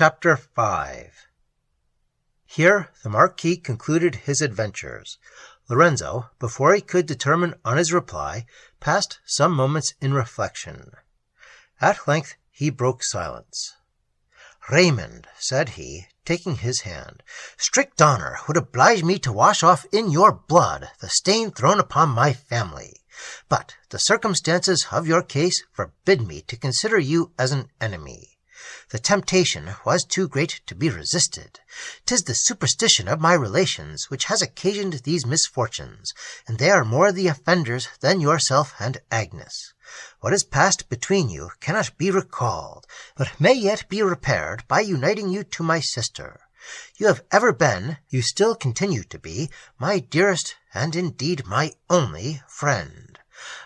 Chapter 5. Here the Marquis concluded his adventures. Lorenzo, before he could determine on his reply, passed some moments in reflection. At length he broke silence. "Raymond," said he, taking his hand, "strict honour would oblige me to wash off in your blood the stain thrown upon my family. But the circumstances of your case forbid me to consider you as an enemy. The temptation was too great to be resisted. 'Tis the superstition of my relations which has occasioned these misfortunes, and they are more the offenders than yourself and Agnes. What has passed between you cannot be recalled, but may yet be repaired by uniting you to my sister. You have ever been, you still continue to be, my dearest and indeed my only friend.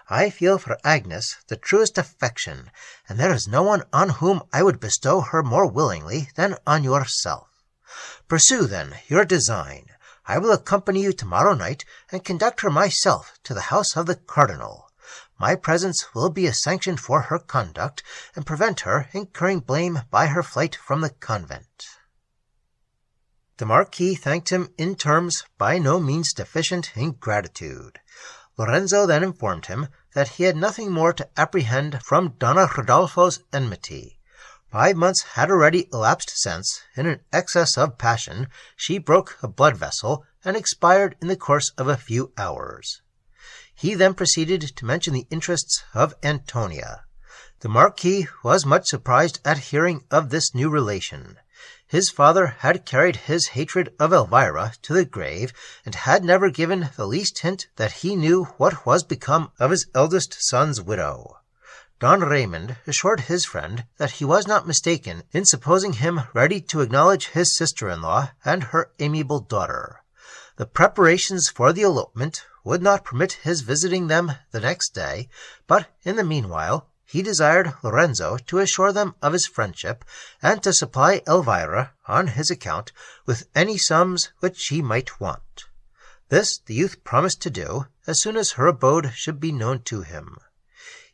I feel for Agnes the truest affection, and there is no one on whom I would bestow her more willingly than on yourself. Pursue, then, your design. I will accompany you tomorrow night, and conduct her myself to the house of the Cardinal. My presence will be a sanction for her conduct, and prevent her incurring blame by her flight from the convent." The Marquis thanked him in terms by no means deficient in gratitude. Lorenzo then informed him that he had nothing more to apprehend from Donna Rodolfo's enmity. 5 months had already elapsed since, in an excess of passion, she broke a blood vessel, and expired in the course of a few hours. He then proceeded to mention the interests of Antonia. The Marquis was much surprised at hearing of this new relation. His father had carried his hatred of Elvira to the grave, and had never given the least hint that he knew what was become of his eldest son's widow. Don Raymond assured his friend that he was not mistaken in supposing him ready to acknowledge his sister-in-law and her amiable daughter. The preparations for the elopement would not permit his visiting them the next day, but in the meanwhile he desired Lorenzo to assure them of his friendship, and to supply Elvira, on his account, with any sums which she might want. This the youth promised to do, as soon as her abode should be known to him.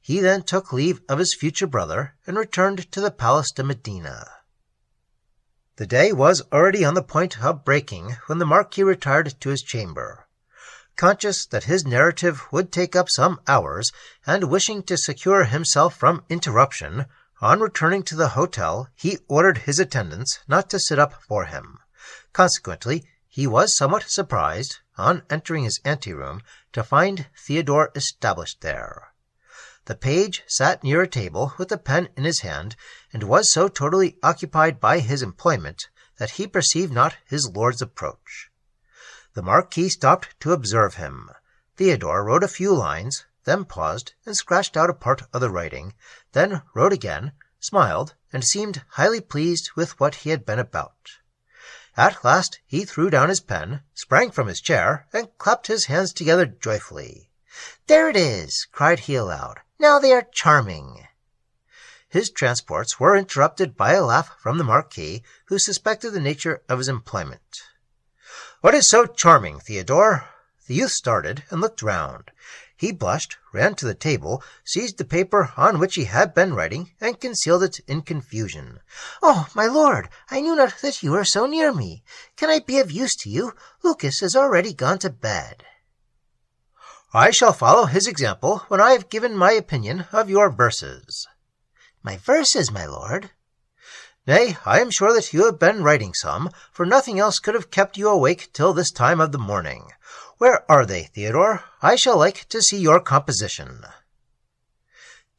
He then took leave of his future brother, and returned to the Palace de Medina. The day was already on the point of breaking when the Marquis retired to his chamber. Conscious that his narrative would take up some hours, and wishing to secure himself from interruption, on returning to the hotel he ordered his attendants not to sit up for him. Consequently, he was somewhat surprised, on entering his anteroom, to find Theodore established there. The page sat near a table with a pen in his hand, and was so totally occupied by his employment that he perceived not his lord's approach. The Marquis stopped to observe him. Theodore wrote a few lines, then paused and scratched out a part of the writing, then wrote again, smiled, and seemed highly pleased with what he had been about. At last he threw down his pen, sprang from his chair, and clapped his hands together joyfully. "There it is!" cried he aloud. "Now they are charming!" His transports were interrupted by a laugh from the Marquis, who suspected the nature of his employment. "What is so charming, Theodore?" The youth started and looked round. He blushed, ran to the table, seized the paper on which he had been writing, and concealed it in confusion. "Oh, my lord, I knew not that you were so near me. Can I be of use to you? Lucas is already gone to bed." "I shall follow his example when I have given my opinion of your verses." "My verses, my lord?" "Nay, I am sure that you have been writing some, for nothing else could have kept you awake till this time of the morning. Where are they, Theodore? I shall like to see your composition."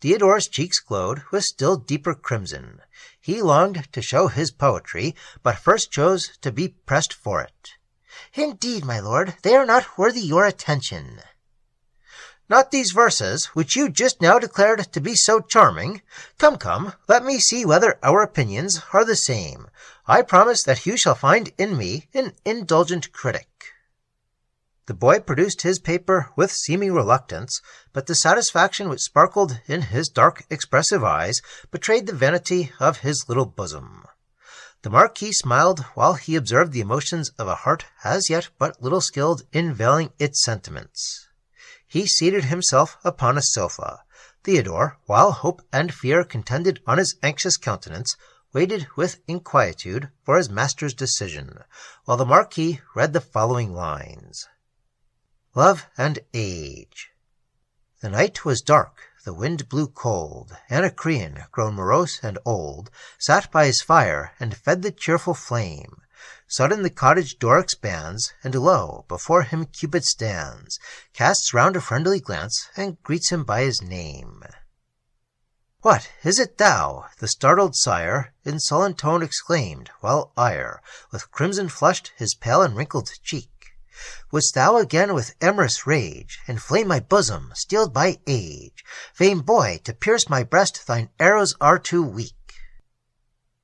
Theodore's cheeks glowed with still deeper crimson. He longed to show his poetry, but first chose to be pressed for it. "Indeed, my lord, they are not worthy your attention." "Not these verses, which you just now declared to be so charming? Come, let me see whether our opinions are the same. I promise that you shall find in me an indulgent critic." The boy produced his paper with seeming reluctance, but the satisfaction which sparkled in his dark, expressive eyes betrayed the vanity of his little bosom. The Marquis smiled while he observed the emotions of a heart as yet but little skilled in veiling its sentiments. He seated himself upon a sofa. Theodore, while hope and fear contended on his anxious countenance, waited with inquietude for his master's decision, while the Marquis read the following lines. Love and Age. The night was dark, the wind blew cold. Anacreon, grown morose and old, sat by his fire and fed the cheerful flame. Sudden the cottage door expands, and lo, before him Cupid stands, casts round a friendly glance, and greets him by his name. What, is it thou? The startled sire in sullen tone exclaimed, while ire, with crimson flushed his pale and wrinkled cheek. Wouldst thou again with amorous rage inflame my bosom, steeled by age? Vain boy, to pierce my breast thine arrows are too weak.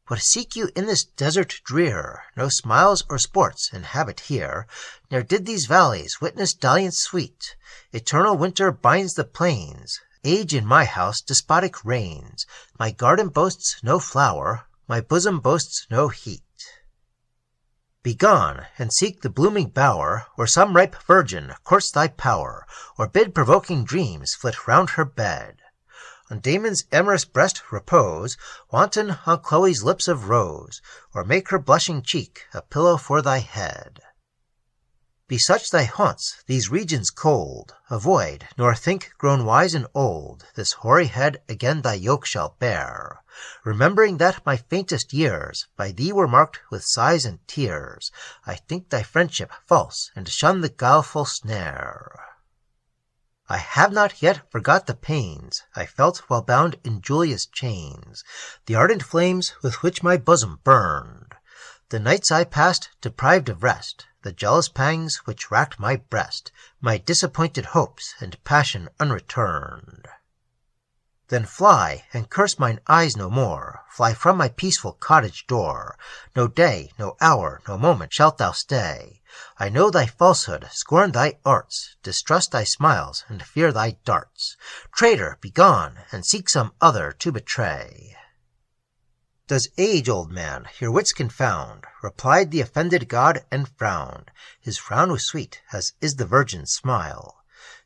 What seek you in this desert drear? No smiles or sports inhabit here, ne'er did these valleys witness dalliance sweet. Eternal winter binds the plains, age in my house despotic reigns. My garden boasts no flower, my bosom boasts no heat. Begone, and seek the blooming bower, where some ripe virgin courts thy power, or bid provoking dreams flit round her bed. On Damon's amorous breast repose, wanton on Chloe's lips of rose, or make her blushing cheek a pillow for thy head. Be such thy haunts, these regions cold, avoid, nor think, grown wise and old, this hoary head again thy yoke shall bear. Remembering that my faintest years by thee were marked with sighs and tears, I think thy friendship false, and shun the guileful snare. I have not yet forgot the pains I felt while bound in Julia's chains, the ardent flames with which my bosom burned, the nights I passed deprived of rest, the jealous pangs which racked my breast, my disappointed hopes and passion unreturned. Then fly, and curse mine eyes no more, fly from my peaceful cottage door. No day, no hour, no moment shalt thou stay. I know thy falsehood, scorn thy arts, distrust thy smiles, and fear thy darts. Traitor, begone, and seek some other to betray. Does age, old man, your wits confound? Replied the offended god, and frowned. His frown was sweet, as is the virgin's smile.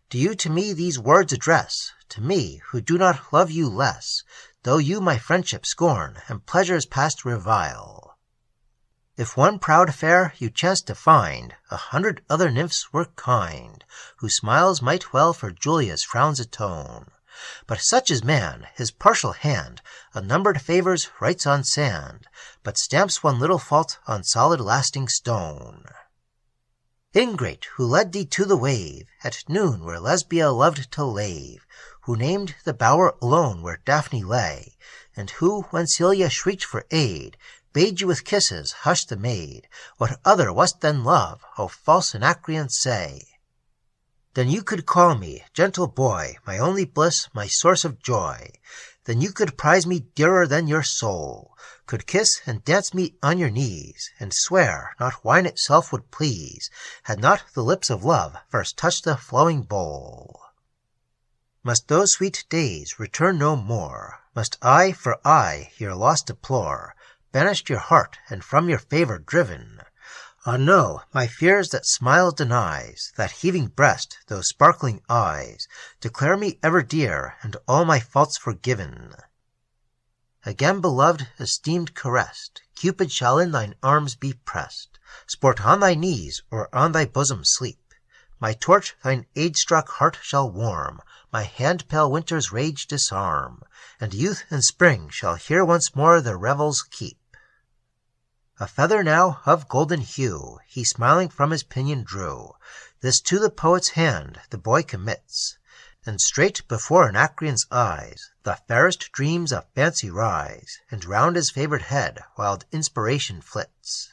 Do you to me these words address? To me, who do not love you less, though you my friendship scorn, and pleasures past revile. If one proud fair you chanced to find, 100 other nymphs were kind, whose smiles might well for Julia's frowns atone. But such is man, his partial hand unnumbered favors writes on sand, but stamps one little fault on solid lasting stone. Ingrate, who led thee to the wave, at noon where Lesbia loved to lave, who named the bower alone where Daphne lay, and who, when Celia shrieked for aid, bade you with kisses hush the maid. What other wast than love, O false Anacreon, say? Then you could call me, gentle boy, my only bliss, my source of joy. Then you could prize me dearer than your soul, could kiss and dance me on your knees, and swear not wine itself would please, had not the lips of love first touched the flowing bowl. Must those sweet days return no more? Must I for aye your loss deplore, banished your heart, and from your favor driven? Ah no, my fears that smile denies, that heaving breast, those sparkling eyes, declare me ever dear, and all my faults forgiven. Again beloved, esteemed, caressed, Cupid shall in thine arms be pressed, sport on thy knees, or on thy bosom sleep. My torch thine age-struck heart shall warm, my hand pale winter's rage disarm, and youth and spring shall here once more their revels keep. A feather now of golden hue he smiling from his pinion drew. This to the poet's hand the boy commits, and straight before Anacreon's eyes the fairest dreams of fancy rise, and round his favored head wild inspiration flits.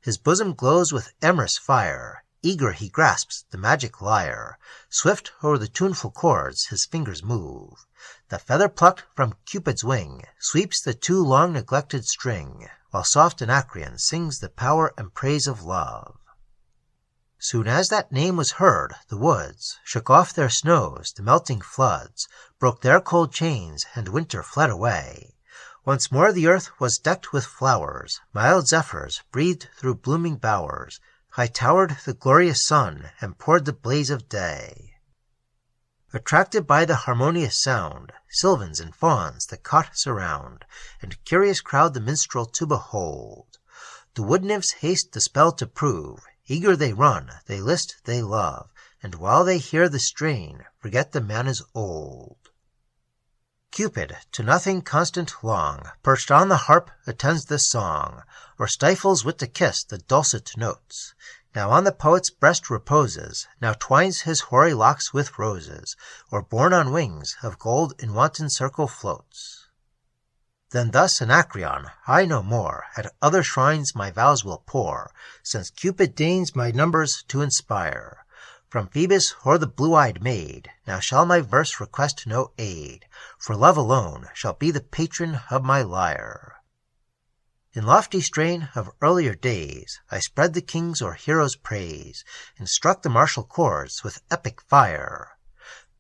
His bosom glows with amorous fire, eager he grasps the magic lyre, swift o'er the tuneful chords his fingers move. The feather plucked from Cupid's wing sweeps the too long neglected string, while soft Anacreon sings the power and praise of love. Soon as that name was heard, the woods shook off their snows, the melting floods broke their cold chains, and winter fled away. Once more the earth was decked with flowers, mild zephyrs breathed through blooming bowers, high towered the glorious sun, and poured the blaze of day. attracted by the harmonious sound, sylvans and fauns the cot surround, and curious crowd the minstrel to behold. The wood nymphs haste the spell to prove, eager they run, they list, they love, and while they hear the strain, forget the man is old. Cupid, to nothing constant long, perched on the harp attends the song, or stifles with the kiss the dulcet notes. Now on the poet's breast reposes, now twines his hoary locks with roses, or borne on wings of gold in wanton circle floats. Then thus Anacreon, I no more at other shrines my vows will pour, since Cupid deigns my numbers to inspire. From Phoebus or the blue-eyed maid, now shall my verse request no aid, for love alone shall be the patron of my lyre. In lofty strain of earlier days, I spread the king's or hero's praise, and struck the martial chords with epic fire.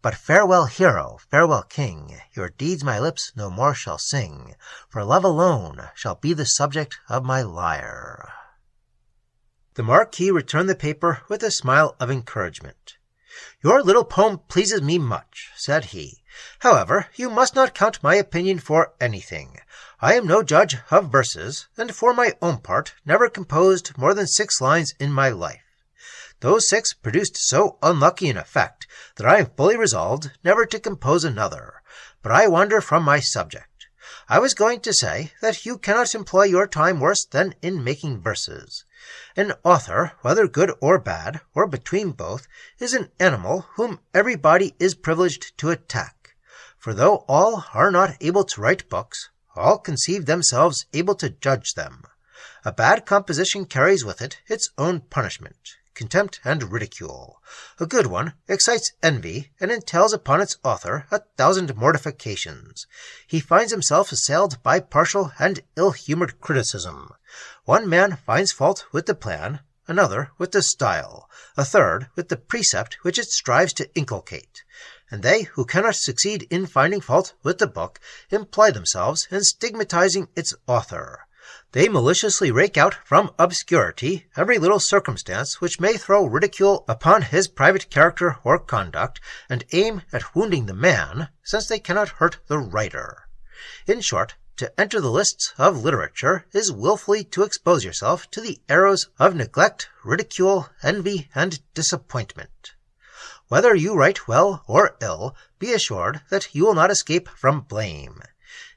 But farewell hero, farewell king, your deeds my lips no more shall sing, for love alone shall be the subject of my lyre. The Marquis returned the paper with a smile of encouragement. Your little poem pleases me much, said he. However, you must not count my opinion for anything. I am no judge of verses, and for my own part never composed more than 6 lines in my life. Those 6 produced so unlucky an effect that I am fully resolved never to compose another. But I wander from my subject. I was going to say that you cannot employ your time worse than in making verses. An author, whether good or bad, or between both, is an animal whom everybody is privileged to attack. For though all are not able to write books, all conceive themselves able to judge them. A bad composition carries with it its own punishment, contempt and ridicule. A good one excites envy and entails upon its author 1,000 mortifications. He finds himself assailed by partial and ill-humored criticism. One man finds fault with the plan, another with the style, a third with the precept which it strives to inculcate. And they who cannot succeed in finding fault with the book employ themselves in stigmatizing its author. They maliciously rake out from obscurity every little circumstance which may throw ridicule upon his private character or conduct, and aim at wounding the man, since they cannot hurt the writer. In short, to enter the lists of literature is willfully to expose yourself to the arrows of neglect, ridicule, envy, and disappointment. Whether you write well or ill, be assured that you will not escape from blame.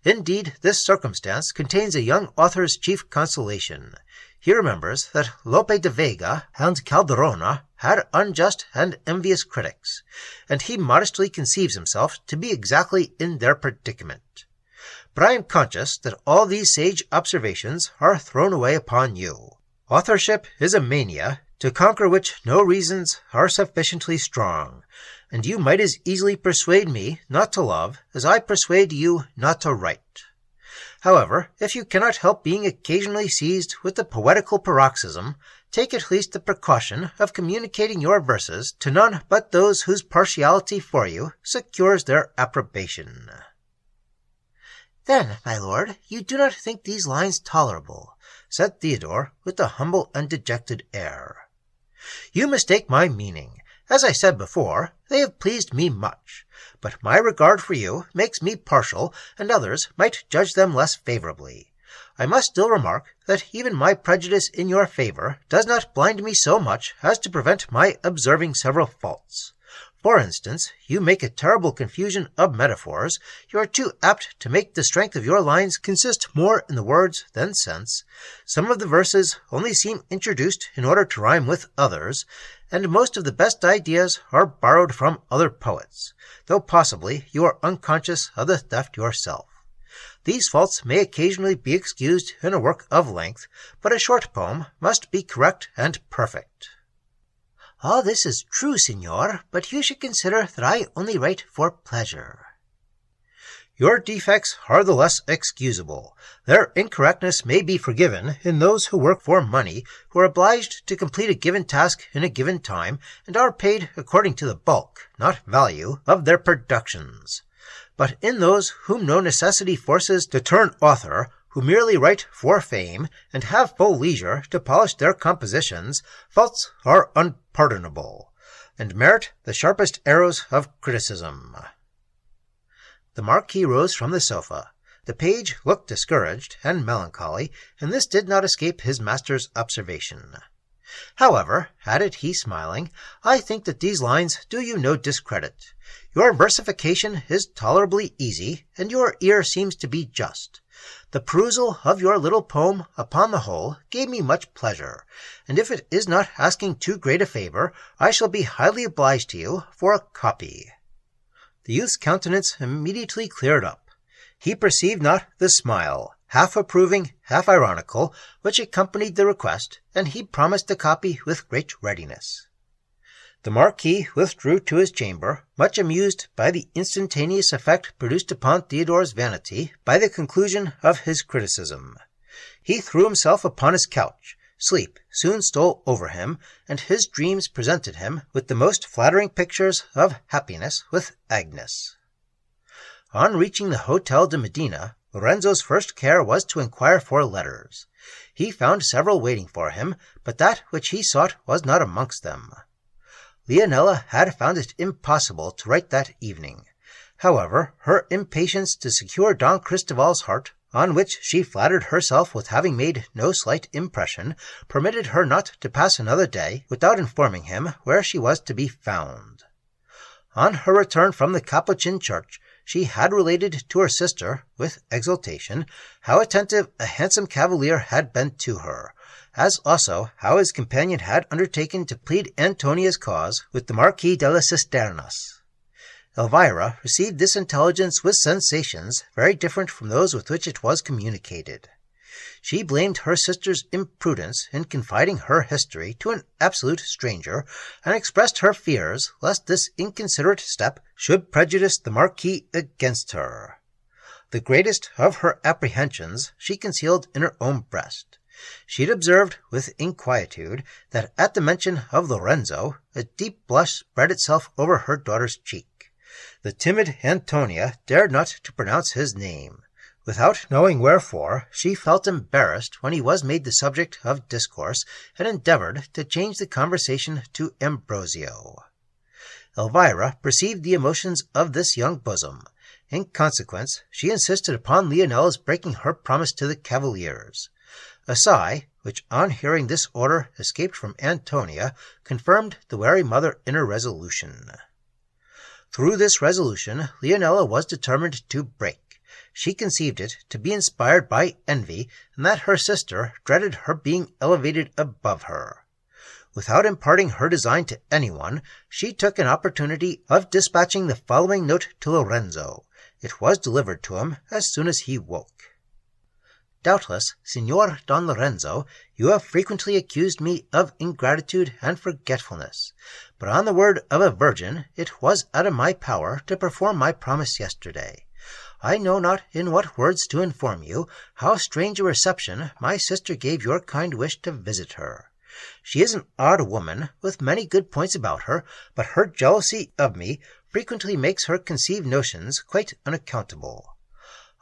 Indeed, this circumstance contains a young author's chief consolation. He remembers that Lope de Vega and Calderona had unjust and envious critics, and he modestly conceives himself to be exactly in their predicament. But I am conscious that all these sage observations are thrown away upon you. Authorship is a mania, to conquer which no reasons are sufficiently strong, and you might as easily persuade me not to love as I persuade you not to write. However, if you cannot help being occasionally seized with the poetical paroxysm, take at least the precaution of communicating your verses to none but those whose partiality for you secures their approbation. Then, my lord, you do not think these lines tolerable, said Theodore with a humble and dejected air. You mistake my meaning. As I said before, they have pleased me much, but my regard for you makes me partial, and others might judge them less favorably. I must still remark that even my prejudice in your favor does not blind me so much as to prevent my observing several faults. For instance, you make a terrible confusion of metaphors. You are too apt to make the strength of your lines consist more in the words than sense. Some of the verses only seem introduced in order to rhyme with others, and most of the best ideas are borrowed from other poets, though possibly you are unconscious of the theft yourself. These faults may occasionally be excused in a work of length, but a short poem must be correct and perfect. All this is true, signor, but you should consider that I only write for pleasure. Your defects are the less excusable. Their incorrectness may be forgiven in those who work for money, who are obliged to complete a given task in a given time, and are paid according to the bulk, not value, of their productions. But in those whom no necessity forces to turn author, who merely write for fame, and have full leisure to polish their compositions, faults are unpardonable. and merit the sharpest arrows of criticism." The Marquis rose from the sofa. The page looked discouraged and melancholy, and this did not escape his master's observation. "However," added he, smiling, "I think that these lines do you no discredit. Your versification is tolerably easy, and your ear seems to be just. The perusal of your little poem, upon the whole, gave me much pleasure, and if it is not asking too great a favour, I shall be highly obliged to you for a copy." The youth's countenance immediately cleared up. He perceived not the smile, half approving, half ironical, which accompanied the request, and he promised the copy with great readiness. The Marquis withdrew to his chamber, much amused by the instantaneous effect produced upon Theodore's vanity by the conclusion of his criticism. He threw himself upon his couch. Sleep soon stole over him, and his dreams presented him with the most flattering pictures of happiness with Agnes. On reaching the Hotel de Medina, Lorenzo's first care was to inquire for letters. He found several waiting for him, but that which he sought was not amongst them. Leonela had found it impossible to write that evening. However, her impatience to secure Don Cristoval's heart, on which she flattered herself with having made no slight impression, permitted her not to pass another day without informing him where she was to be found. On her return from the Capuchin church, she had related to her sister, with exultation, how attentive a handsome cavalier had been to her, as also how his companion had undertaken to plead Antonia's cause with the Marquis de las Cisternas. Elvira received this intelligence with sensations very different from those with which it was communicated. She blamed her sister's imprudence in confiding her history to an absolute stranger, and expressed her fears lest this inconsiderate step should prejudice the Marquis against her. The greatest of her apprehensions she concealed in her own breast. She had observed with inquietude that at the mention of Lorenzo a deep blush spread itself over her daughter's cheek. The timid Antonia dared not to pronounce his name. Without knowing wherefore, she felt embarrassed when he was made the subject of discourse, and endeavoured to change the conversation to Ambrosio. Elvira perceived the emotions of this young bosom. In consequence, she insisted upon Leonela's breaking her promise to the cavaliers. A sigh, which on hearing this order escaped from Antonia, confirmed the wary mother in her resolution. Through this resolution, Leonela was determined to break. She conceived it to be inspired by envy, and that her sister dreaded her being elevated above her. Without imparting her design to anyone, she took an opportunity of dispatching the following note to Lorenzo. It was delivered to him as soon as he woke. Doubtless, Signor Don Lorenzo, you have frequently accused me of ingratitude and forgetfulness, but on the word of a virgin, it was out of my power to perform my promise yesterday. I know not in what words to inform you how strange a reception my sister gave your kind wish to visit her. She is an odd woman, with many good points about her, but her jealousy of me frequently makes her conceive notions quite unaccountable.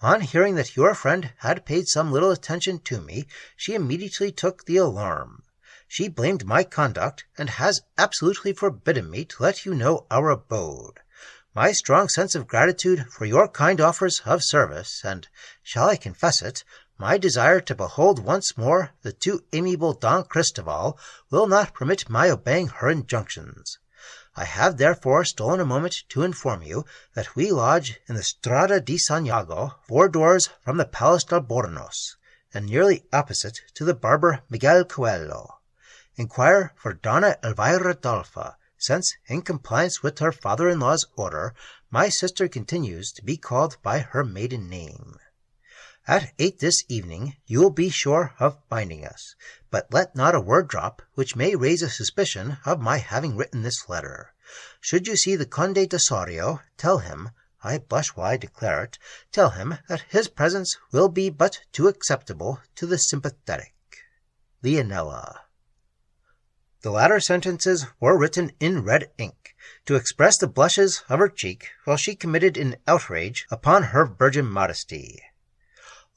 On hearing that your friend had paid some little attention to me, she immediately took the alarm. She blamed my conduct, and has absolutely forbidden me to let you know our abode. My strong sense of gratitude for your kind offers of service, and, shall I confess it, my desire to behold once more the too amiable Don Cristoval, will not permit my obeying her injunctions. I have therefore stolen a moment to inform you that we lodge in the Strada di San Iago, 4 doors from the Palace del Bornos, and nearly opposite to the barber Miguel Coelho. Inquire for Donna Elvira Dolfa, since, in compliance with her father-in-law's order, my sister continues to be called by her maiden name. At 8 this evening you will be sure of finding us, but let not a word drop which may raise a suspicion of my having written this letter. Should you see the Conde de Sorio, tell him, I blush while I declare it, tell him that his presence will be but too acceptable to the sympathetic. Leonela. The latter sentences were written in red ink, to express the blushes of her cheek while she committed an outrage upon her virgin modesty.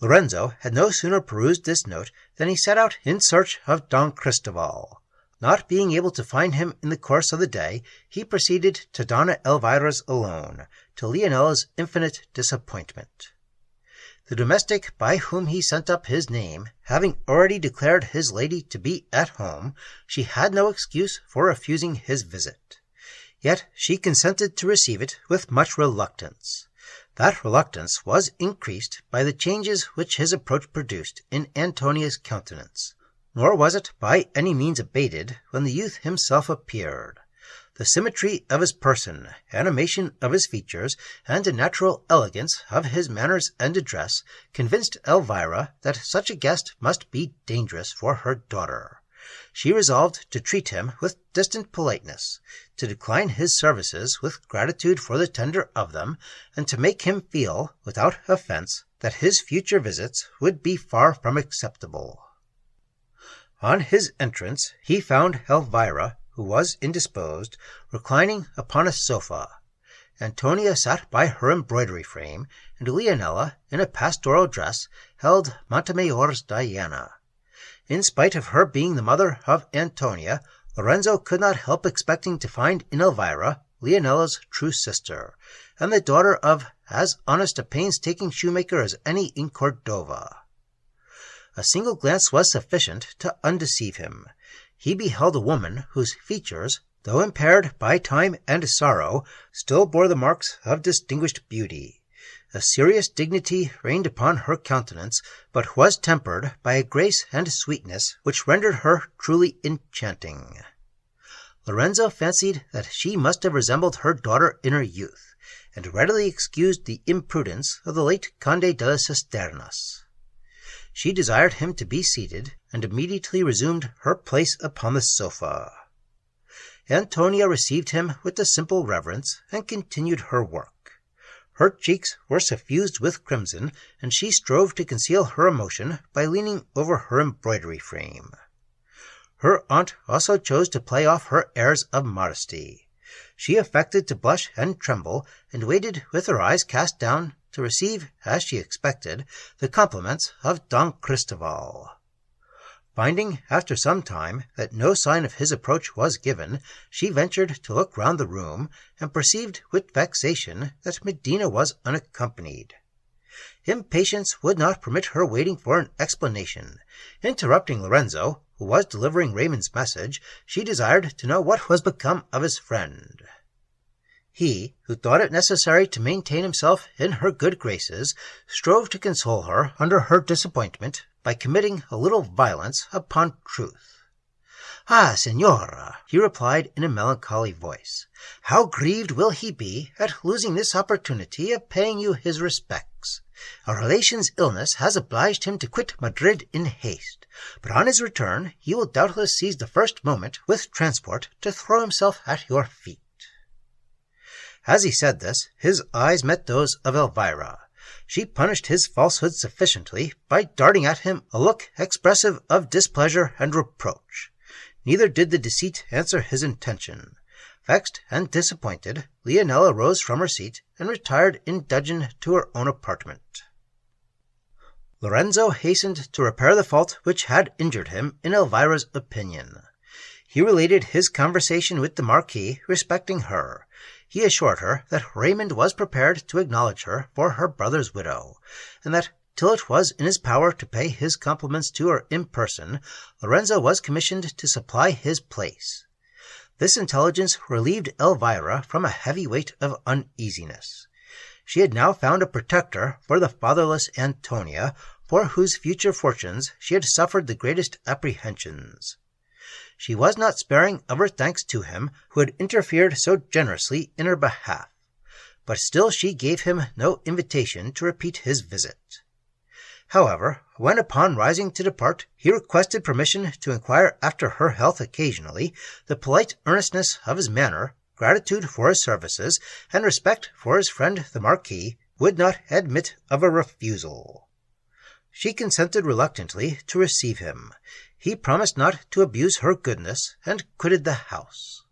Lorenzo had no sooner perused this note than he set out in search of Don Cristoval. Not being able to find him in the course of the day, he proceeded to Donna Elvira's alone, to Leonella's infinite disappointment. The domestic by whom he sent up his name, having already declared his lady to be at home, she had no excuse for refusing his visit. Yet she consented to receive it with much reluctance. That reluctance was increased by the changes which his approach produced in Antonia's countenance, nor was it by any means abated when the youth himself appeared. The symmetry of his person, animation of his features, and the natural elegance of his manners and address convinced Elvira that such a guest must be dangerous for her daughter. She resolved to treat him with distant politeness, to decline his services with gratitude for the tender of them, and to make him feel, without offence, that his future visits would be far from acceptable. On his entrance he found Elvira, who was indisposed, reclining upon a sofa. Antonia sat by her embroidery frame, and Leonella, in a pastoral dress, held Montemayor's Diana. In spite of her being the mother of Antonia, Lorenzo could not help expecting to find in Elvira Leonella's true sister, and the daughter of as honest a painstaking shoemaker as any in Cordova. A single glance was sufficient to undeceive him. He beheld a woman whose features, though impaired by time and sorrow, still bore the marks of distinguished beauty. A serious dignity reigned upon her countenance, but was tempered by a grace and sweetness which rendered her truly enchanting. Lorenzo fancied that she must have resembled her daughter in her youth, and readily excused the imprudence of the late Conde de las Cisternas. She desired him to be seated, and immediately resumed her place upon the sofa. Antonia received him with a simple reverence, and continued her work. Her cheeks were suffused with crimson, and she strove to conceal her emotion by leaning over her embroidery frame. Her aunt also chose to play off her airs of modesty. She affected to blush and tremble, and waited with her eyes cast down to receive, as she expected, the compliments of Don Cristoval. Finding, after some time, that no sign of his approach was given, she ventured to look round the room, and perceived with vexation that Medina was unaccompanied. Impatience would not permit her waiting for an explanation. Interrupting Lorenzo, who was delivering Raymond's message, she desired to know what was become of his friend. He, who thought it necessary to maintain himself in her good graces, strove to console her under her disappointment by committing a little violence upon truth. "Ah, Senora," he replied in a melancholy voice, "how grieved will he be at losing this opportunity of paying you his respects. Our relation's illness has obliged him to quit Madrid in haste, but on his return he will doubtless seize the first moment with transport to throw himself at your feet." As he said this, his eyes met those of Elvira. She punished his falsehood sufficiently by darting at him a look expressive of displeasure and reproach. Neither did the deceit answer his intention. Vexed and disappointed, Leonella rose from her seat and retired in dudgeon to her own apartment. Lorenzo hastened to repair the fault which had injured him in Elvira's opinion. He related his conversation with the Marquis respecting her. He assured her that Raymond was prepared to acknowledge her for her brother's widow, and that, till it was in his power to pay his compliments to her in person, Lorenzo was commissioned to supply his place. This intelligence relieved Elvira from a heavy weight of uneasiness. She had now found a protector for the fatherless Antonia, for whose future fortunes she had suffered the greatest apprehensions. She was not sparing of her thanks to him who had interfered so generously in her behalf, but still she gave him no invitation to repeat his visit. However, when upon rising to depart he requested permission to inquire after her health occasionally, the polite earnestness of his manner, gratitude for his services, and respect for his friend the Marquis would not admit of a refusal. She consented reluctantly to receive him. He promised not to abuse her goodness, and quitted the house.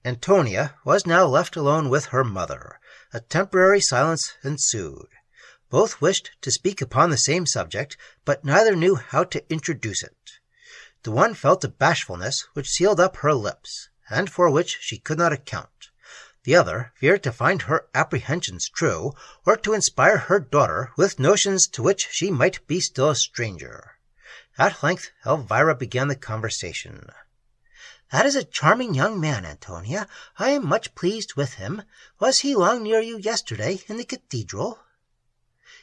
Antonia was now left alone with her mother. A temporary silence ensued. Both wished to speak upon the same subject, but neither knew how to introduce it. The one felt a bashfulness which sealed up her lips, and for which she could not account. The other feared to find her apprehensions true, or to inspire her daughter with notions to which she might be still a stranger. At length Elvira began the conversation. "That is a charming young man, Antonia. I am much pleased with him. Was he long near you yesterday in the cathedral?"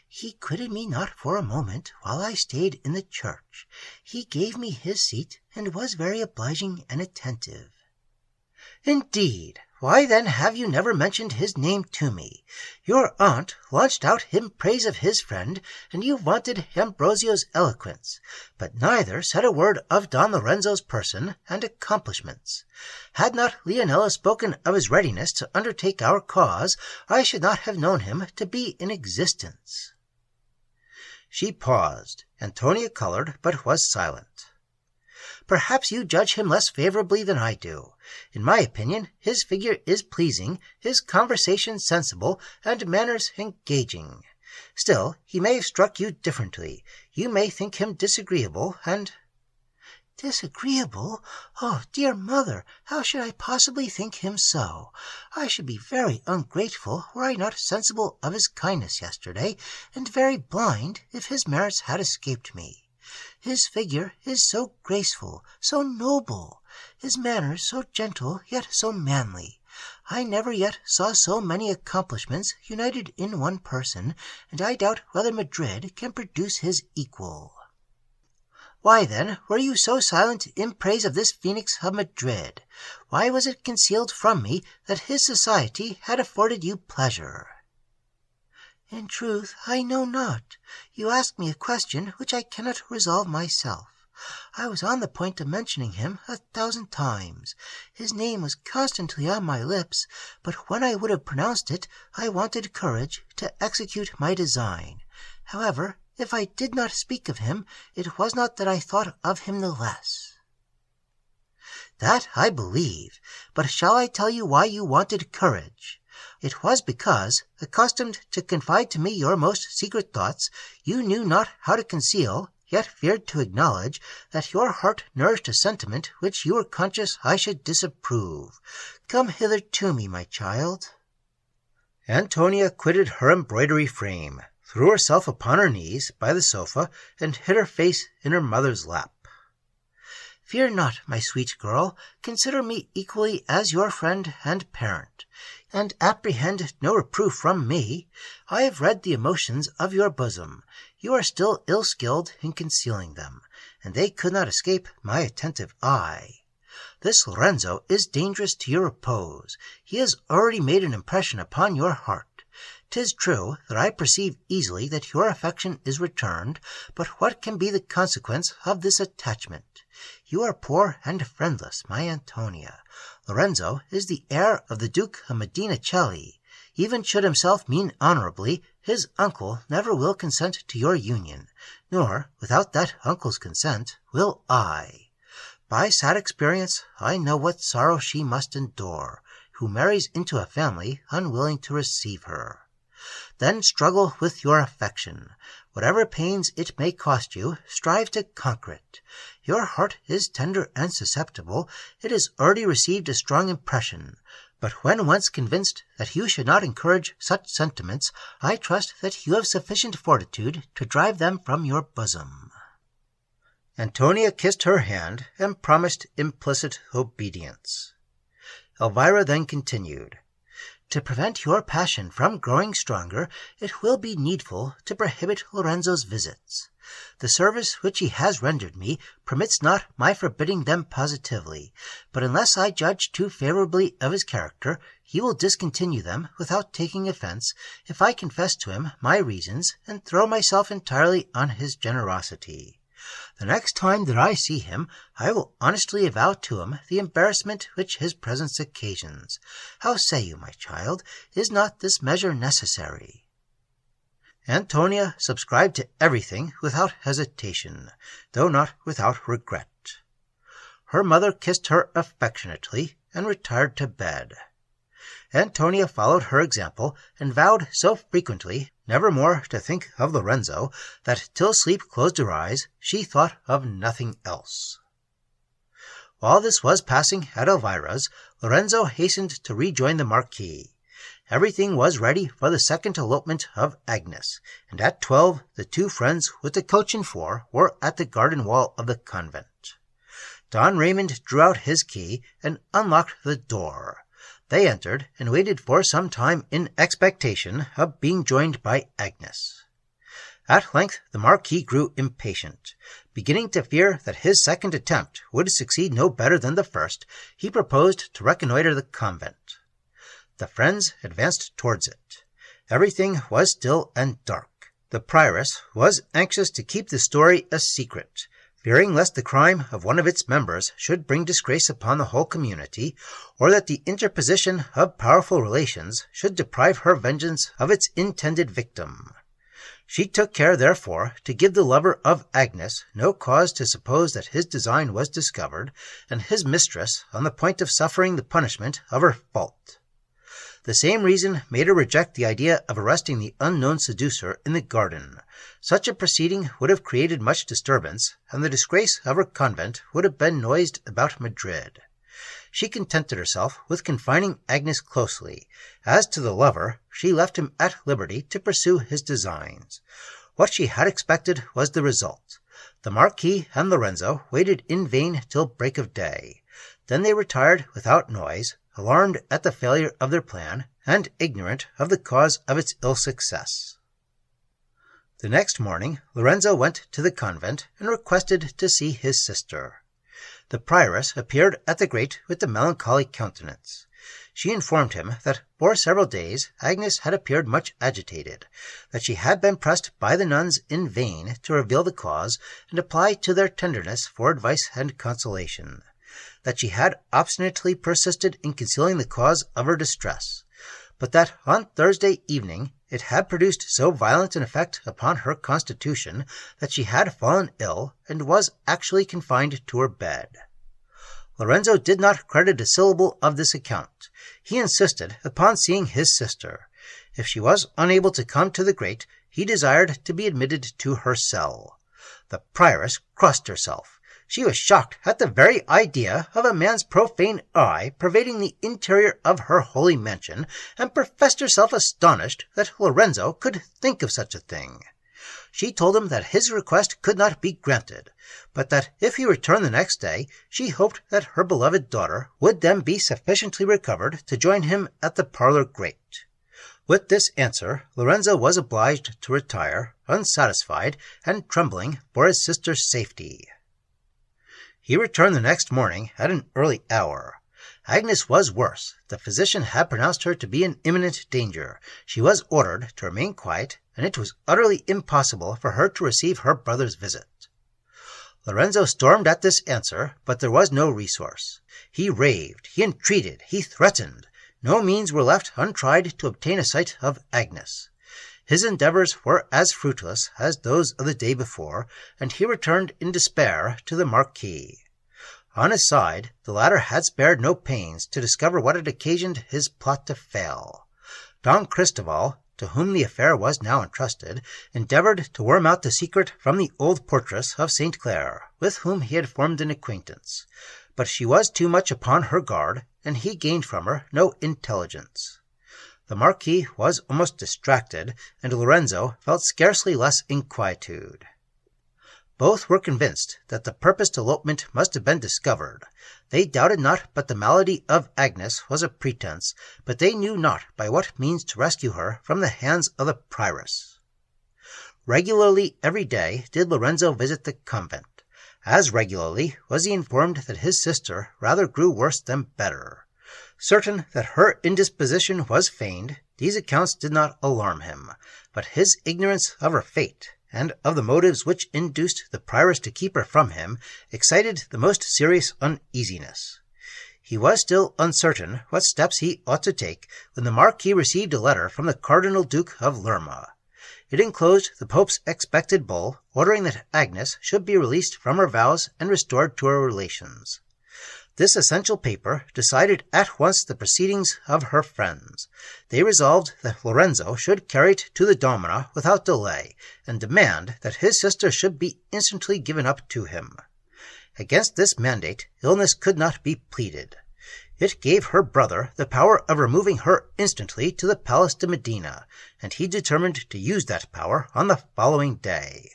"He quitted me not for a moment while I stayed in the church. He gave me his seat, and was very obliging and attentive." "Indeed! Why then have you never mentioned his name to me? Your aunt launched out in praise of his friend, and you vaunted Ambrosio's eloquence, but neither said a word of Don Lorenzo's person and accomplishments. Had not Leonela spoken of his readiness to undertake our cause, I should not have known him to be in existence." She paused. Antonia colored, but was silent. "Perhaps you judge him less favorably than I do. In my opinion, his figure is pleasing, his conversation sensible, and manners engaging. Still, he may have struck you differently. You may think him disagreeable, and—" "Disagreeable? Oh, dear mother, how should I possibly think him so? I should be very ungrateful were I not sensible of his kindness yesterday, and very blind if his merits had escaped me. His figure is so graceful, so noble, his manners so gentle yet so manly. I never yet saw so many accomplishments united in one person, and I doubt whether Madrid can produce his equal." "Why, then, were you so silent in praise of this Phoenix of Madrid? Why was it concealed from me that his society had afforded you pleasure?" "In truth, I know not. You ask me a question which I cannot resolve myself. I was on the point of mentioning him 1,000 times. His name was constantly on my lips, but when I would have pronounced it, I wanted courage to execute my design. However, if I did not speak of him, it was not that I thought of him the less." "That I believe. But shall I tell you why you wanted courage? It was because, accustomed to confide to me your most secret thoughts, you knew not how to conceal, yet feared to acknowledge, that your heart nourished a sentiment which you were conscious I should disapprove. Come hither to me, my child." Antonia quitted her embroidery frame, threw herself upon her knees by the sofa, and hid her face in her mother's lap. "Fear not, my sweet girl. Consider me equally as your friend and parent, and apprehend no reproof from me. I have read the emotions of your bosom. You are still ill-skilled in concealing them, and they could not escape my attentive eye. This Lorenzo is dangerous to your repose. He has already made an impression upon your heart. 'Tis true that I perceive easily that your affection is returned, but what can be the consequence of this attachment? You are poor and friendless, my Antonia. Lorenzo is the heir of the Duke of Medina Celi. Even should himself mean honorably, his uncle never will consent to your union, nor, without that uncle's consent, will I. By sad experience, I know what sorrow she must endure, who marries into a family unwilling to receive her. Then struggle with your affection. Whatever pains it may cost you, strive to conquer it. Your heart is tender and susceptible. It has already received a strong impression. But when once convinced that you should not encourage such sentiments, I trust that you have sufficient fortitude to drive them from your bosom." Antonia kissed her hand and promised implicit obedience. Elvira then continued, "To prevent your passion from growing stronger, it will be needful to prohibit Lorenzo's visits. The service which he has rendered me permits not my forbidding them positively, but unless I judge too favorably of his character, he will discontinue them without taking offense if I confess to him my reasons and throw myself entirely on his generosity. The next time that I see him, I will honestly avow to him the embarrassment which his presence occasions. How say you, my child? Is not this measure necessary?" Antonia subscribed to everything without hesitation, though not without regret. Her mother kissed her affectionately and retired to bed. Antonia followed her example, and vowed so frequently never more to think of Lorenzo, that till sleep closed her eyes she thought of nothing else. While this was passing at Elvira's, Lorenzo hastened to rejoin the Marquis. Everything was ready for the second elopement of Agnes, and at 12 the two friends with the coach and four were at the garden wall of the convent. Don Raymond drew out his key and unlocked the door. They entered and waited for some time in expectation of being joined by Agnes. At length the Marquis grew impatient. Beginning to fear that his second attempt would succeed no better than the first, he proposed to reconnoitre the convent. The friends advanced towards it. Everything was still and dark. The prioress was anxious to keep the story a secret, fearing lest the crime of one of its members should bring disgrace upon the whole community, or that the interposition of powerful relations should deprive her vengeance of its intended victim. She took care, therefore, to give the lover of Agnes no cause to suppose that his design was discovered, and his mistress on the point of suffering the punishment of her fault. The same reason made her reject the idea of arresting the unknown seducer in the garden. Such a proceeding would have created much disturbance, and the disgrace of her convent would have been noised about Madrid. She contented herself with confining Agnes closely. As to the lover, she left him at liberty to pursue his designs. What she had expected was the result. The Marquis and Lorenzo waited in vain till break of day. Then they retired without noise, alarmed at the failure of their plan, and ignorant of the cause of its ill success. The next morning Lorenzo went to the convent and requested to see his sister. The prioress appeared at the grate with a melancholy countenance. She informed him that for several days Agnes had appeared much agitated, that she had been pressed by the nuns in vain to reveal the cause and apply to their tenderness for advice and consolation, that she had obstinately persisted in concealing the cause of her distress, but that on Thursday evening it had produced so violent an effect upon her constitution that she had fallen ill and was actually confined to her bed. Lorenzo did not credit a syllable of this account. He insisted upon seeing his sister. If she was unable to come to the grate, he desired to be admitted to her cell. The prioress crossed herself. She was shocked at the very idea of a man's profane eye pervading the interior of her holy mansion, and professed herself astonished that Lorenzo could think of such a thing. She told him that his request could not be granted, but that if he returned the next day, she hoped that her beloved daughter would then be sufficiently recovered to join him at the parlor grate. With this answer, Lorenzo was obliged to retire, unsatisfied and trembling for his sister's safety. He returned the next morning at an early hour. Agnes was worse. The physician had pronounced her to be in imminent danger. She was ordered to remain quiet, and it was utterly impossible for her to receive her brother's visit. Lorenzo stormed at this answer, but there was no resource. He raved, he entreated, he threatened. No means were left untried to obtain a sight of Agnes. His endeavors were as fruitless as those of the day before, and he returned in despair to the Marquis. On his side, the latter had spared no pains to discover what had occasioned his plot to fail. Don Cristoval, to whom the affair was now entrusted, endeavored to worm out the secret from the old portress of St. Clair, with whom he had formed an acquaintance. But she was too much upon her guard, and he gained from her no intelligence. The Marquis was almost distracted, and Lorenzo felt scarcely less inquietude. Both were convinced that the purposed elopement must have been discovered. They doubted not but the malady of Agnes was a pretence, but they knew not by what means to rescue her from the hands of the prioress. Regularly every day did Lorenzo visit the convent. As regularly was he informed that his sister rather grew worse than better. Certain that her indisposition was feigned, these accounts did not alarm him, but his ignorance of her fate, and of the motives which induced the prioress to keep her from him, excited the most serious uneasiness. He was still uncertain what steps he ought to take when the Marquis received a letter from the Cardinal Duke of Lerma. It enclosed the Pope's expected bull, ordering that Agnes should be released from her vows and restored to her relations. This essential paper decided at once the proceedings of her friends. They resolved that Lorenzo should carry it to the domina without delay, and demand that his sister should be instantly given up to him. Against this mandate, illness could not be pleaded. It gave her brother the power of removing her instantly to the Palace de Medina, and he determined to use that power on the following day.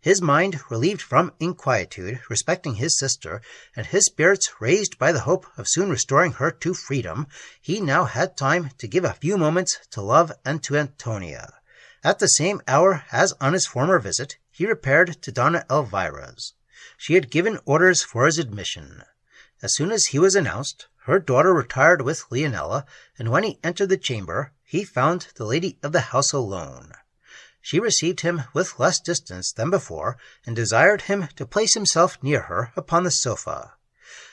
His mind relieved from inquietude respecting his sister, and his spirits raised by the hope of soon restoring her to freedom, he now had time to give a few moments to love and to Antonia. At the same hour as on his former visit, he repaired to Donna Elvira's. She had given orders for his admission. As soon as he was announced, her daughter retired with Leonela, and when he entered the chamber, he found the lady of the house alone. She received him with less distance than before, and desired him to place himself near her upon the sofa.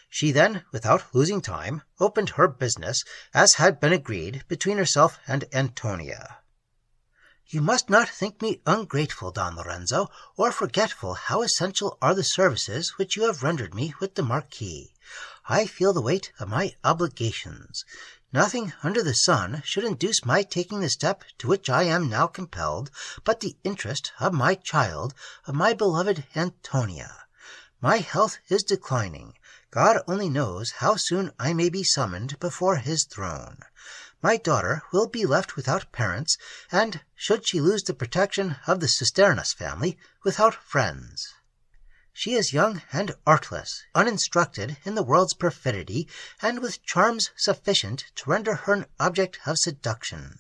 She then, without losing time, opened her business, as had been agreed between herself and Antonia. "You must not think me ungrateful, Don Lorenzo, or forgetful how essential are the services which you have rendered me with the Marquis. I feel the weight of my obligations. Nothing under the sun should induce my taking the step to which I am now compelled, but the interest of my child, of my beloved Antonia. My health is declining. God only knows how soon I may be summoned before his throne. My daughter will be left without parents, and, should she lose the protection of the Cisternas family, without friends. She is young and artless, uninstructed in the world's perfidy, and with charms sufficient to render her an object of seduction.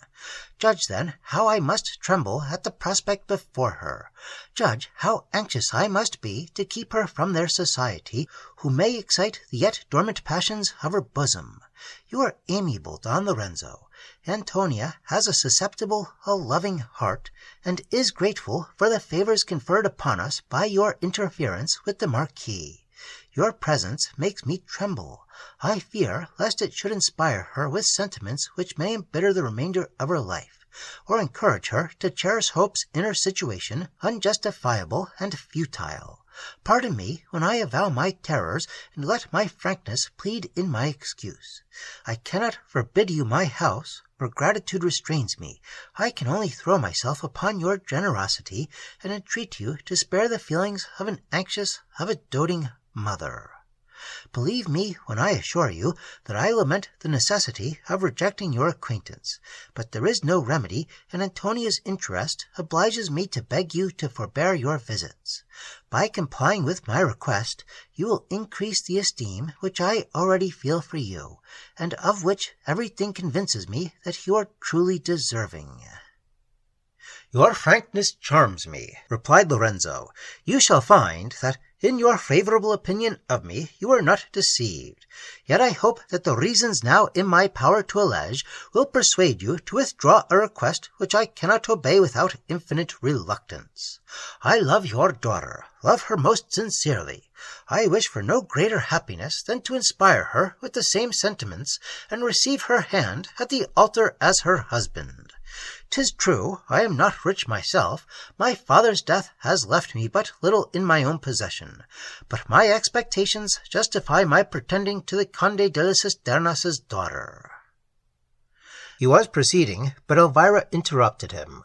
Judge, then, how I must tremble at the prospect before her. Judge how anxious I must be to keep her from their society, who may excite the yet dormant passions of her bosom. You are amiable, Don Lorenzo. Antonia has a susceptible, a loving heart, and is grateful for the favors conferred upon us by your interference with the Marquis. Your presence makes me tremble. I fear lest it should inspire her with sentiments which may embitter the remainder of her life, or encourage her to cherish hopes in her situation unjustifiable and futile. Pardon me when I avow my terrors, and let my frankness plead in my excuse. I cannot forbid you my house, for gratitude restrains me. I can only throw myself upon your generosity, and entreat you to spare the feelings of an anxious, of a doting mother. Believe me when I assure you that I lament the necessity of rejecting your acquaintance, but there is no remedy, and Antonia's interest obliges me to beg you to forbear your visits. By complying with my request, you will increase the esteem which I already feel for you, and of which everything convinces me that you are truly deserving." "Your frankness charms me," replied Lorenzo. "You shall find that in your favorable opinion of me you are not deceived. Yet I hope that the reasons now in my power to allege will persuade you to withdraw a request which I cannot obey without infinite reluctance. I love your daughter, love her most sincerely. I wish for no greater happiness than to inspire her with the same sentiments, and receive her hand at the altar as her husband. 'Tis true, I am not rich myself. My father's death has left me but little in my own possession, but my expectations justify my pretending to the Conde de las Cisternas' daughter." He was proceeding, but Elvira interrupted him.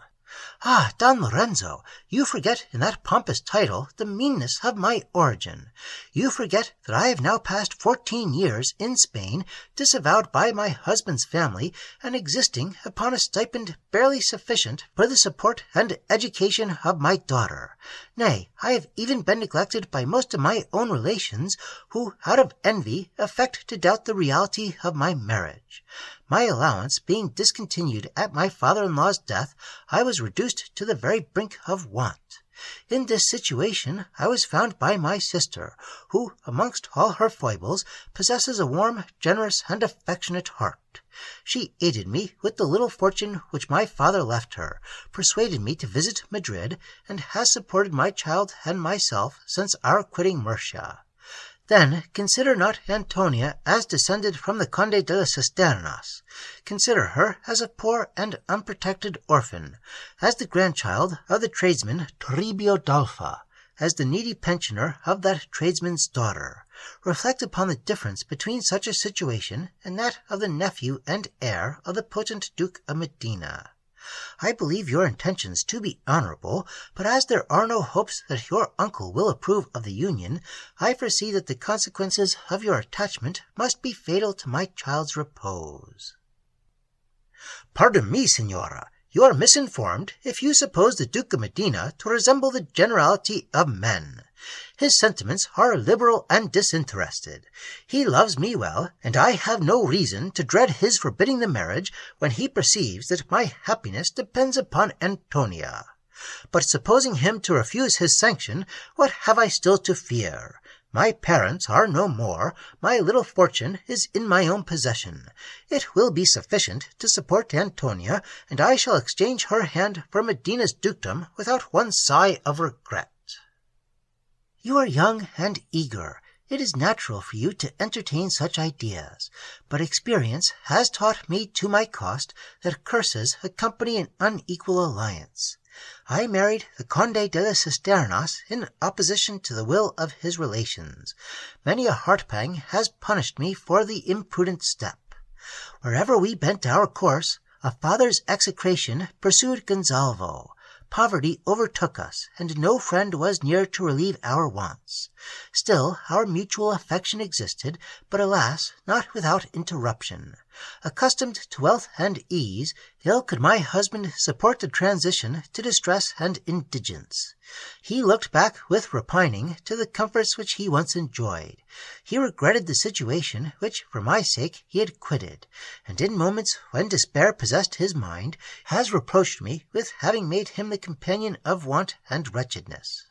"Ah, Don Lorenzo, you forget in that pompous title the meanness of my origin. You forget that I have now passed 14 years in Spain, disavowed by my husband's family, and existing upon a stipend barely sufficient for the support and education of my daughter. Nay, I have even been neglected by most of my own relations, who, out of envy, affect to doubt the reality of my marriage. My allowance being discontinued at my father-in-law's death, I was reduced to the very brink of want. In this situation I was found by my sister, who, amongst all her foibles, possesses a warm, generous, and affectionate heart. She aided me with the little fortune which my father left her, persuaded me to visit Madrid, and has supported my child and myself since our quitting Murcia. Then consider not Antonia as descended from the Conde de las Cisternas. Consider her as a poor and unprotected orphan, as the grandchild of the tradesman Toribio d'Alfa, as the needy pensioner of that tradesman's daughter. Reflect upon the difference between such a situation and that of the nephew and heir of the potent Duke of Medina. I believe your intentions to be honorable, but as there are no hopes that your uncle will approve of the union, I foresee that the consequences of your attachment must be fatal to my child's repose." "Pardon me, Signora. You are misinformed if you suppose the Duke of Medina to resemble the generality of men. His sentiments are liberal and disinterested. He loves me well, and I have no reason to dread his forbidding the marriage when he perceives that my happiness depends upon Antonia. But supposing him to refuse his sanction, what have I still to fear? My parents are no more. My little fortune is in my own possession. It will be sufficient to support Antonia, and I shall exchange her hand for Medina's dukedom without one sigh of regret." "You are young and eager. It is natural for you to entertain such ideas, but experience has taught me to my cost that curses accompany an unequal alliance. I married the Conde de las Cisternas in opposition to the will of his relations. Many a heart-pang has punished me for the imprudent step. Wherever we bent our course, a father's execration pursued Gonzalvo. Poverty overtook us, and no friend was near to relieve our wants. Still, our mutual affection existed, but alas, not without interruption. Accustomed to wealth and ease, ill could my husband support the transition to distress and indigence. He looked back with repining to the comforts which he once enjoyed. He regretted the situation which, for my sake, he had quitted, and in moments when despair possessed his mind, has reproached me with having made him the companion of want and wretchedness.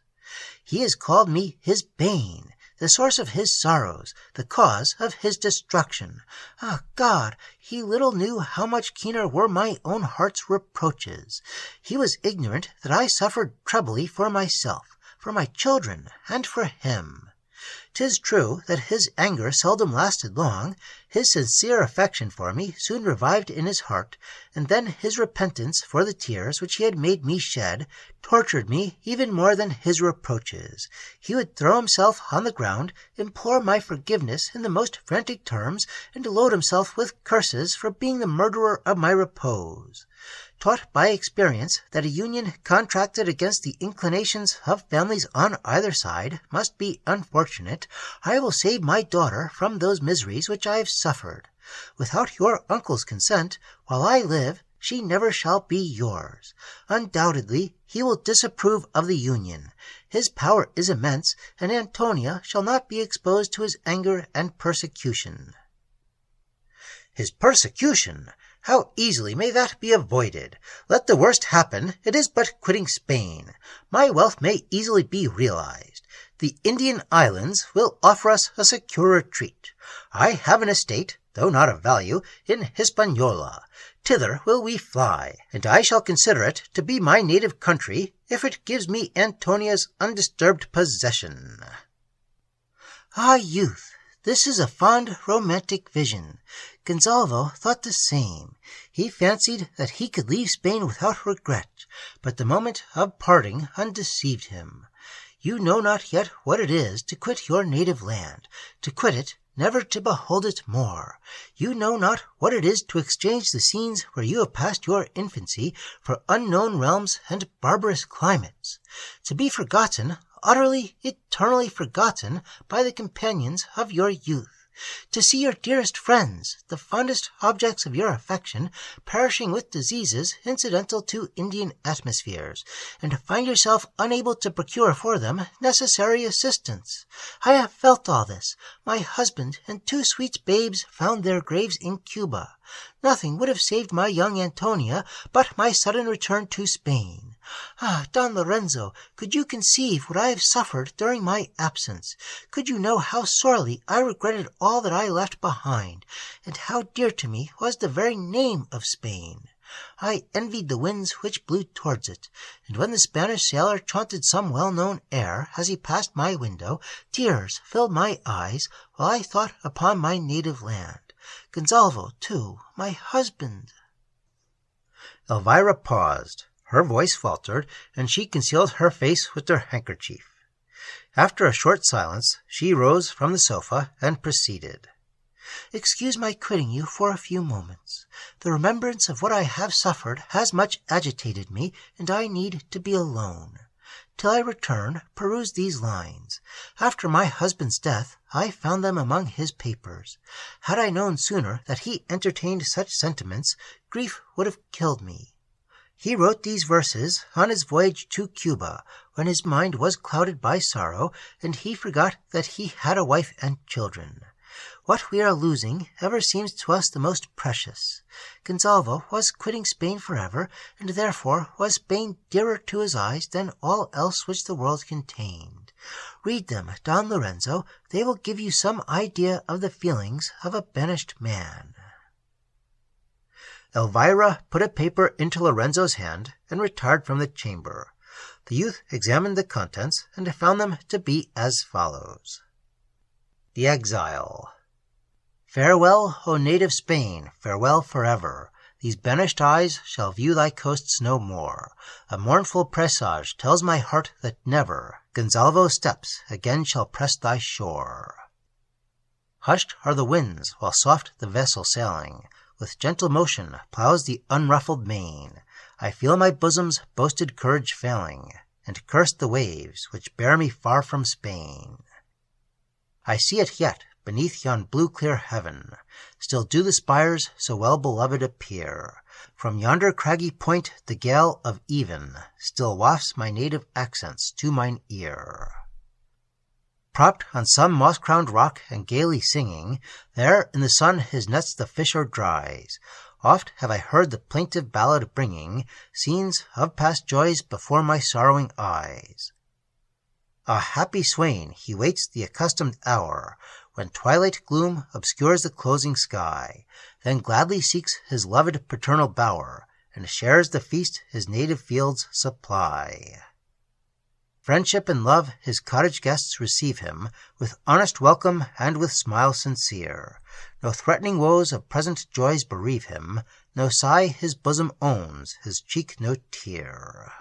He has called me his bane, the source of his sorrows, the cause of his destruction. Ah, God, he little knew how much keener were my own heart's reproaches. He was ignorant that I suffered trebly for myself, for my children, and for him. 'Tis true that his anger seldom lasted long. His sincere affection for me soon revived in his heart, and then his repentance for the tears which he had made me shed tortured me even more than his reproaches. He would throw himself on the ground, implore my forgiveness in the most frantic terms, and load himself with curses for being the murderer of my repose. Taught by experience that a union contracted against the inclinations of families on either side must be unfortunate, I will save my daughter from those miseries which I have suffered. Without your uncle's consent, while I live, she never shall be yours. Undoubtedly, he will disapprove of the union. His power is immense, and Antonia shall not be exposed to his anger and persecution." "His persecution? How easily may that be avoided! Let the worst happen, it is but quitting Spain. My wealth may easily be realized. The Indian Islands will offer us a secure retreat. I have an estate, though not of value, in Hispaniola. Thither will we fly, and I shall consider it to be my native country if it gives me Antonia's undisturbed possession." Ah, youth! This is a fond, romantic vision. Gonzalvo thought the same. He fancied that he could leave Spain without regret, but the moment of parting undeceived him. You know not yet what it is to quit your native land, to quit it, never to behold it more. You know not what it is to exchange the scenes where you have passed your infancy for unknown realms and barbarous climates, to be forgotten, utterly, eternally forgotten by the companions of your youth, to see your dearest friends, the fondest objects of your affection, perishing with diseases incidental to Indian atmospheres, and to find yourself unable to procure for them necessary assistance. I have felt all this. My husband and 2 sweet babes found their graves in Cuba. Nothing would have saved my young Antonia but my sudden return to Spain. Ah, Don Lorenzo, could you conceive what I have suffered during my absence? Could you know how sorely I regretted all that I left behind, and how dear to me was the very name of Spain? I envied the winds which blew towards it, and when the Spanish sailor chaunted some well-known air as he passed my window, tears filled my eyes while I thought upon my native land. Gonzalvo, too, my husband." Elvira paused. Her voice faltered, and she concealed her face with her handkerchief. After a short silence, she rose from the sofa and proceeded. Excuse my quitting you for a few moments. The remembrance of what I have suffered has much agitated me, and I need to be alone. Till I return, peruse these lines. After my husband's death, I found them among his papers. Had I known sooner that he entertained such sentiments, grief would have killed me. He wrote these verses on his voyage to Cuba, when his mind was clouded by sorrow, and he forgot that he had a wife and children. What we are losing ever seems to us the most precious. Gonzalvo was quitting Spain forever, and therefore was Spain dearer to his eyes than all else which the world contained. Read them, Don Lorenzo. They will give you some idea of the feelings of a banished man. Elvira put a paper into Lorenzo's hand and retired from the chamber. The youth examined the contents and found them to be as follows. The Exile. Farewell, O native Spain, farewell forever. These banished eyes shall view thy coasts no more. A mournful presage tells my heart that never Gonzalvo's steps again shall press thy shore. Hushed are the winds, while soft the vessel sailing, with gentle motion plows the unruffled main. I feel my bosom's boasted courage failing, and curse the waves which bear me far from Spain. I see it yet, beneath yon blue clear heaven, still do the spires so well beloved appear. From yonder craggy point the gale of even still wafts my native accents to mine ear. Propped on some moss-crowned rock and gaily singing, there in the sun his nets the fisher dries. Oft have I heard the plaintive ballad bringing scenes of past joys before my sorrowing eyes. Ah, happy swain, he waits the accustomed hour, when twilight gloom obscures the closing sky, then gladly seeks his loved paternal bower, and shares the feast his native fields supply. Friendship and love his cottage guests receive him, with honest welcome and with smile sincere. No threatening woes of present joys bereave him, no sigh his bosom owns, his cheek no tear.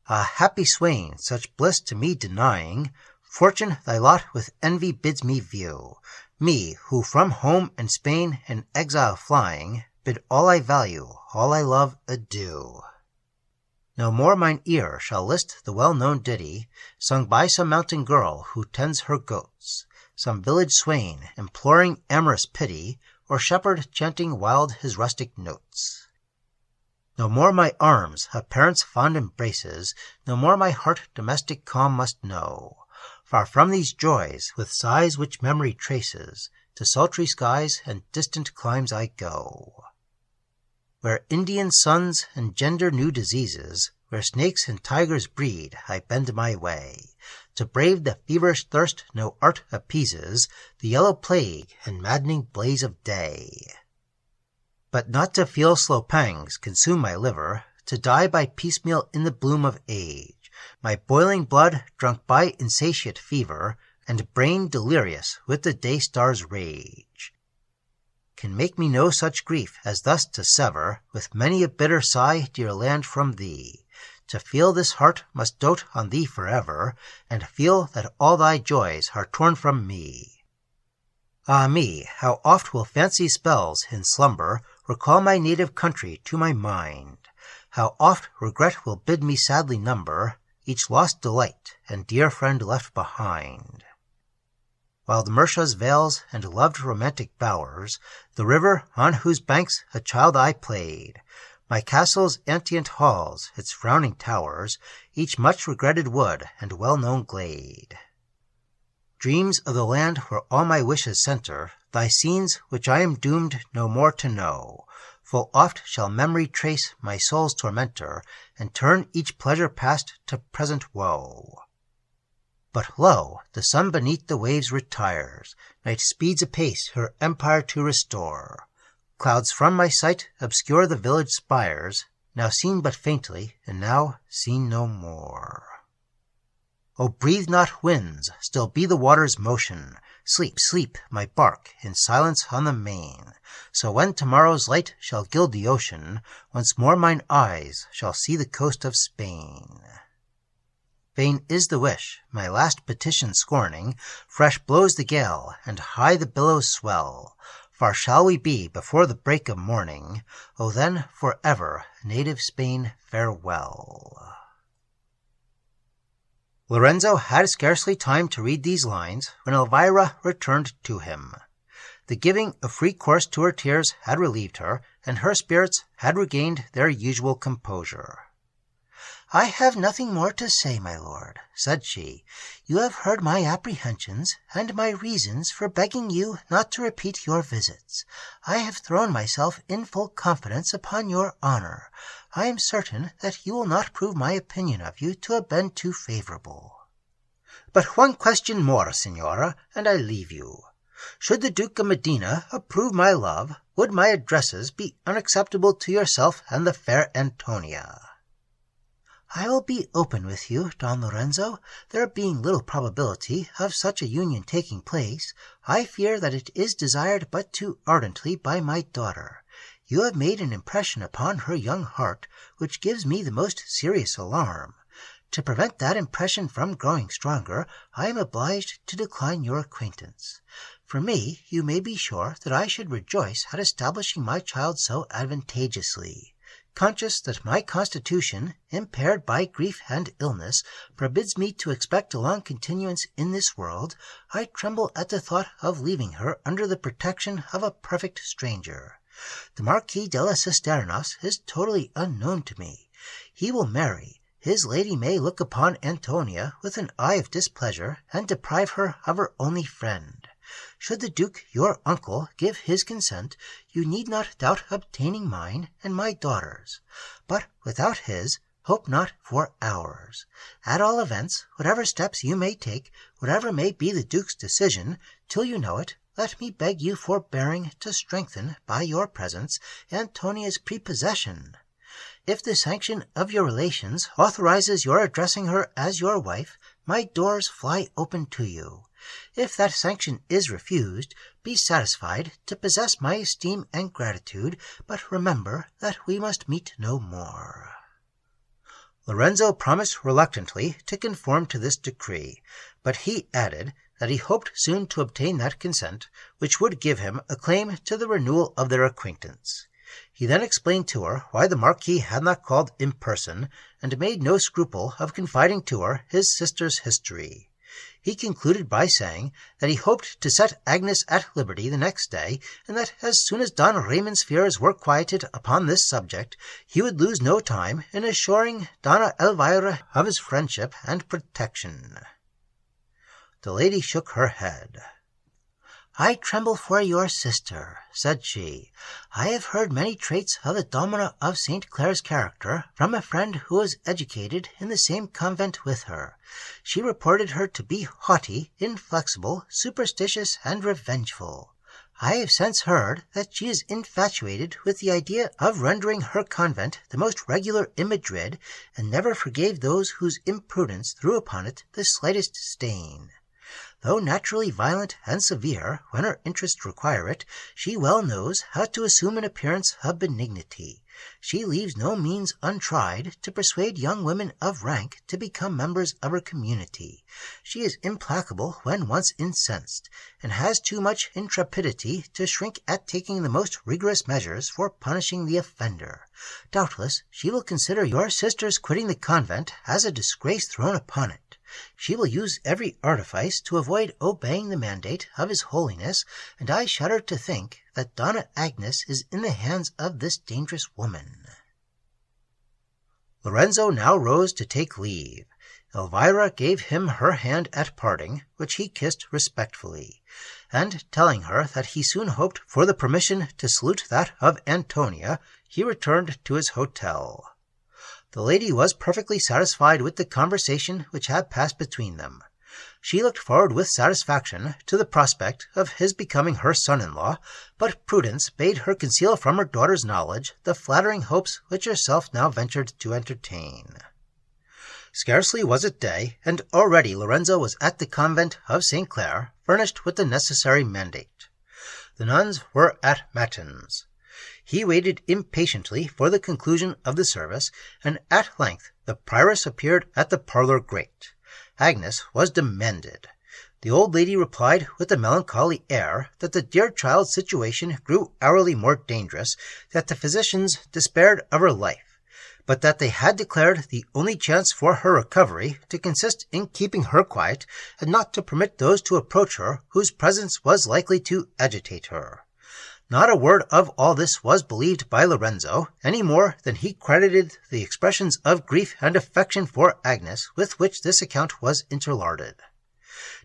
Ah, happy swain, such bliss to me denying, Fortune thy lot with envy bids me view, me, who from home and Spain in exile flying, bid all I value, all I love, adieu. No more mine ear shall list the well-known ditty, sung by some mountain girl who tends her goats, some village swain imploring amorous pity, or shepherd chanting wild his rustic notes. No more my arms a parent's fond embraces, no more my heart domestic calm must know. Far from these joys, with sighs which memory traces, to sultry skies and distant climes I go. Where Indian suns engender new diseases, where snakes and tigers breed, I bend my way. To brave the feverish thirst no art appeases, the yellow plague and maddening blaze of day. But not to feel slow pangs consume my liver, to die by piecemeal in the bloom of age, my boiling blood drunk by insatiate fever, and brain delirious with the day-star's rage. Can make me no such grief as thus to sever, with many a bitter sigh, dear land, from thee. To feel this heart must dote on thee forever, and feel that all thy joys are torn from me. Ah me, how oft will fancy's spells in slumber recall my native country to my mind. How oft regret will bid me sadly number each lost delight and dear friend left behind. While the Murcia's vales and loved romantic bowers, the river on whose banks a child I played, my castle's antient halls, its frowning towers, each much regretted wood and well-known glade. Dreams of the land where all my wishes centre, thy scenes which I am doomed no more to know, full oft shall memory trace my soul's tormentor, and turn each pleasure past to present woe. But lo, the sun beneath the waves retires, night speeds apace her empire to restore. Clouds from my sight obscure the village spires, now seen but faintly, and now seen no more. O breathe not winds, still be the water's motion, sleep, sleep, my bark, in silence on the main, so when tomorrow's light shall gild the ocean, once more mine eyes shall see the coast of Spain. Vain is the wish, my last petition scorning, fresh blows the gale, and high the billows swell. Far shall we be before the break of morning. O then, for ever, native Spain, farewell. Lorenzo had scarcely time to read these lines when Elvira returned to him. The giving of free course to her tears had relieved her, and her spirits had regained their usual composure. "I have nothing more to say, my lord," said she. "You have heard my apprehensions, and my reasons for begging you not to repeat your visits. I have thrown myself in full confidence upon your honor. I am certain that you will not prove my opinion of you to have been too favorable." "But one question more, Signora, and I leave you. Should the Duke of Medina approve my love, would my addresses be unacceptable to yourself and the fair Antonia?" "I will be open with you, Don Lorenzo. There being little probability of such a union taking place, I fear that it is desired but too ardently by my daughter. You have made an impression upon her young heart which gives me the most serious alarm. To prevent that impression from growing stronger, I am obliged to decline your acquaintance. For me, you may be sure that I should rejoice at establishing my child so advantageously. Conscious that my constitution, impaired by grief and illness, forbids me to expect a long continuance in this world, I tremble at the thought of leaving her under the protection of a perfect stranger. The Marquis de las Cisternas is totally unknown to me. He will marry. His lady may look upon Antonia with an eye of displeasure, and deprive her of her only friend. Should the Duke, your uncle, give his consent, you need not doubt obtaining mine and my daughter's. But without his, hope not for ours. At all events, whatever steps you may take, whatever may be the Duke's decision, till you know it, let me beg you forbearing to strengthen, by your presence, Antonia's prepossession. If the sanction of your relations authorizes your addressing her as your wife, my doors fly open to you. If that sanction is refused, be satisfied to possess my esteem and gratitude, but remember that we must meet no more." Lorenzo promised reluctantly to conform to this decree, but he added that he hoped soon to obtain that consent which would give him a claim to the renewal of their acquaintance. He then explained to her why the Marquis had not called in person, and made no scruple of confiding to her his sister's history. He concluded by saying that he hoped to set Agnes at liberty the next day, and that as soon as Don Raymond's fears were quieted upon this subject, he would lose no time in assuring Donna Elvira of his friendship and protection. The lady shook her head. "I tremble for your sister," said she. "I have heard many traits of the Domina of St. Clair's character from a friend who was educated in the same convent with her. She reported her to be haughty, inflexible, superstitious, and revengeful. I have since heard that she is infatuated with the idea of rendering her convent the most regular in Madrid, and never forgave those whose imprudence threw upon it the slightest stain. Though naturally violent and severe when her interests require it, she well knows how to assume an appearance of benignity. She leaves no means untried to persuade young women of rank to become members of her community. She is implacable when once incensed, and has too much intrepidity to shrink at taking the most rigorous measures for punishing the offender. Doubtless she will consider your sister's quitting the convent as a disgrace thrown upon it. She will use every artifice to avoid obeying the mandate of His Holiness, and I shudder to think that Donna Agnes is in the hands of this dangerous woman." Lorenzo now rose to take leave. Elvira gave him her hand at parting, which he kissed respectfully, and telling her that he soon hoped for the permission to salute that of Antonia, he returned to his hotel. The lady was perfectly satisfied with the conversation which had passed between them. She looked forward with satisfaction to the prospect of his becoming her son-in-law, but prudence bade her conceal from her daughter's knowledge the flattering hopes which herself now ventured to entertain. Scarcely was it day, and already Lorenzo was at the convent of St. Clair, furnished with the necessary mandate. The nuns were at matins. He waited impatiently for the conclusion of the service, and at length the prioress appeared at the parlour grate. Agnes was demanded. The old lady replied with a melancholy air that the dear child's situation grew hourly more dangerous, that the physicians despaired of her life, but that they had declared the only chance for her recovery to consist in keeping her quiet, and not to permit those to approach her whose presence was likely to agitate her. Not a word of all this was believed by Lorenzo, any more than he credited the expressions of grief and affection for Agnes with which this account was interlarded.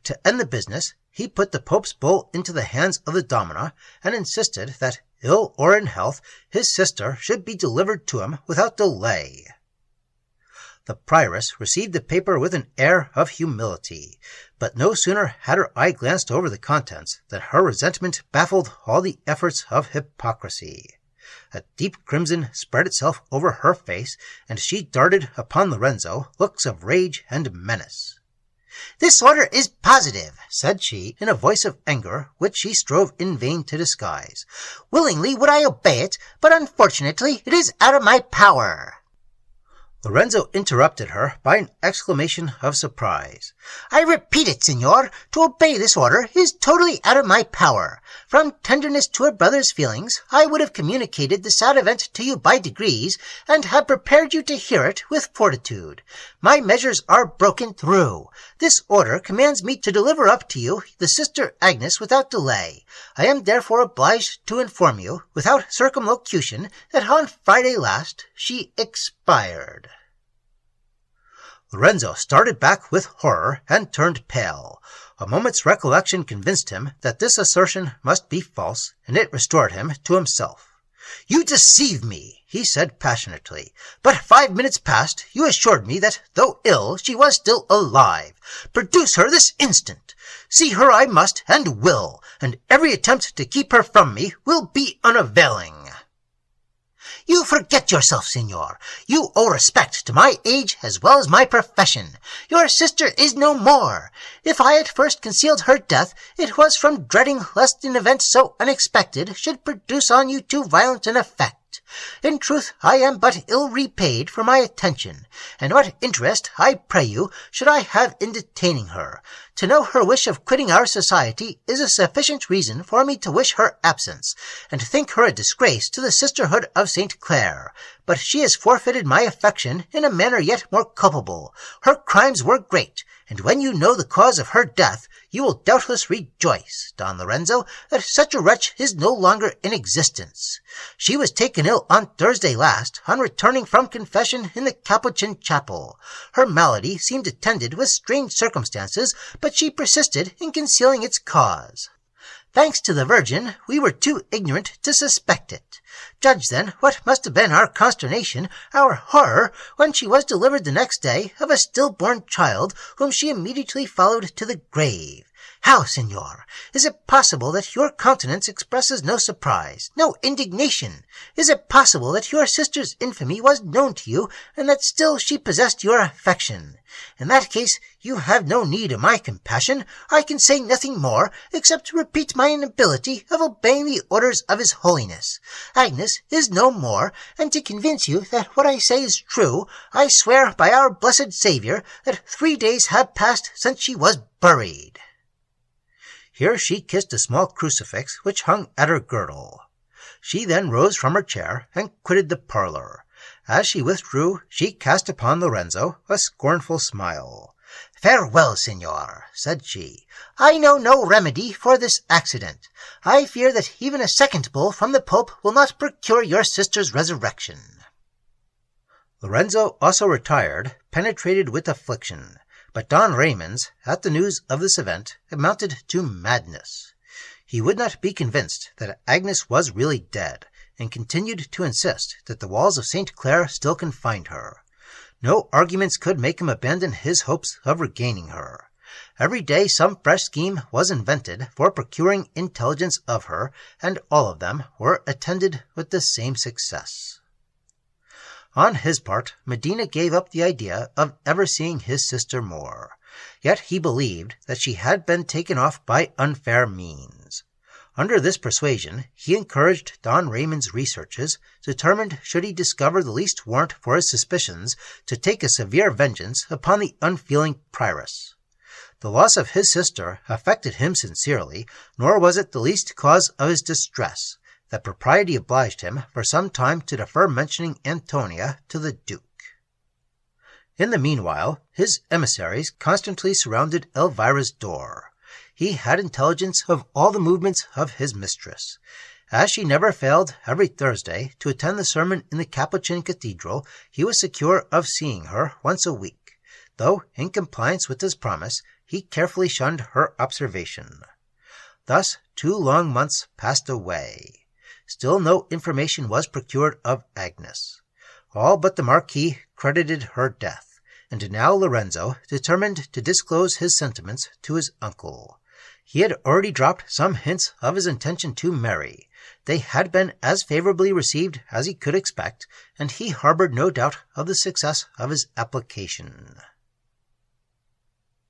To end the business, he put the Pope's bull into the hands of the domina, and insisted that, ill or in health, his sister should be delivered to him without delay. The prioress received the paper with an air of humility, but no sooner had her eye glanced over the contents than her resentment baffled all the efforts of hypocrisy. A deep crimson spread itself over her face, and she darted upon Lorenzo looks of rage and menace. "This order is positive," said she, in a voice of anger which she strove in vain to disguise. "Willingly would I obey it, but unfortunately it is out of my power." Lorenzo interrupted her by an exclamation of surprise. "I repeat it, Signor. To obey this order is totally out of my power. From tenderness to a brother's feelings, I would have communicated the sad event to you by degrees, and have prepared you to hear it with fortitude. My measures are broken through. This order commands me to deliver up to you the sister Agnes without delay. I am therefore obliged to inform you, without circumlocution, that on Friday last she expired." Lorenzo started back with horror and turned pale. A moment's recollection convinced him that this assertion must be false, and it restored him to himself. "You deceive me," he said passionately. "But 5 minutes past you assured me that, though ill, she was still alive. Produce her this instant. See her I must and will, and every attempt to keep her from me will be unavailing." "You forget yourself, Signor. You owe respect to my age as well as my profession. Your sister is no more. If I at first concealed her death, it was from dreading lest an event so unexpected should produce on you too violent an effect. In truth, I am but ill repaid for my attention, and what interest, I pray you, should I have in detaining her? To know her wish of quitting our society is a sufficient reason for me to wish her absence, and to think her a disgrace to the sisterhood of St. Clare. But she has forfeited my affection in a manner yet more culpable. Her crimes were great, and when you know the cause of her death, you will doubtless rejoice, Don Lorenzo, that such a wretch is no longer in existence. She was taken ill on Thursday last, on returning from confession in the Capuchin chapel. Her malady seemed attended with strange circumstances, but she persisted in concealing its cause. Thanks to the Virgin, we were too ignorant to suspect it. Judge, then, what must have been our consternation, our horror, when she was delivered the next day of a stillborn child, whom she immediately followed to the grave. How, Signor? Is it possible that your countenance expresses no surprise, no indignation? Is it possible that your sister's infamy was known to you, and that still she possessed your affection? In that case, you have no need of my compassion. I can say nothing more, except to repeat my inability of obeying the orders of His Holiness. Agnes is no more, and to convince you that what I say is true, I swear by our blessed Saviour that 3 days have passed since she was buried. Here she kissed a small crucifix which hung at her girdle. She then rose from her chair and quitted the parlour. As she withdrew, she cast upon Lorenzo a scornful smile. "Farewell, Signor," said she. "I know no remedy for this accident. I fear that even a second bull from the Pope will not procure your sister's resurrection." Lorenzo also retired, penetrated with affliction. But Don Raymond's, at the news of this event, amounted to madness. He would not be convinced that Agnes was really dead, and continued to insist that the walls of St. Clare still confined her. No arguments could make him abandon his hopes of regaining her. Every day some fresh scheme was invented for procuring intelligence of her, and all of them were attended with the same success. On his part, Medina gave up the idea of ever seeing his sister more. Yet he believed that she had been taken off by unfair means. Under this persuasion, he encouraged Don Raymond's researches, determined, should he discover the least warrant for his suspicions, to take a severe vengeance upon the unfeeling prioress. The loss of his sister affected him sincerely, nor was it the least cause of his distress that propriety obliged him for some time to defer mentioning Antonia to the Duke. In the meanwhile, his emissaries constantly surrounded Elvira's door. He had intelligence of all the movements of his mistress. As she never failed every Thursday to attend the sermon in the Capuchin Cathedral, he was secure of seeing her once a week, though, in compliance with his promise, he carefully shunned her observation. Thus 2 long months passed away. Still no information was procured of Agnes. All but the Marquis credited her death, and now Lorenzo determined to disclose his sentiments to his uncle. He had already dropped some hints of his intention to marry. They had been as favorably received as he could expect, and he harbored no doubt of the success of his application.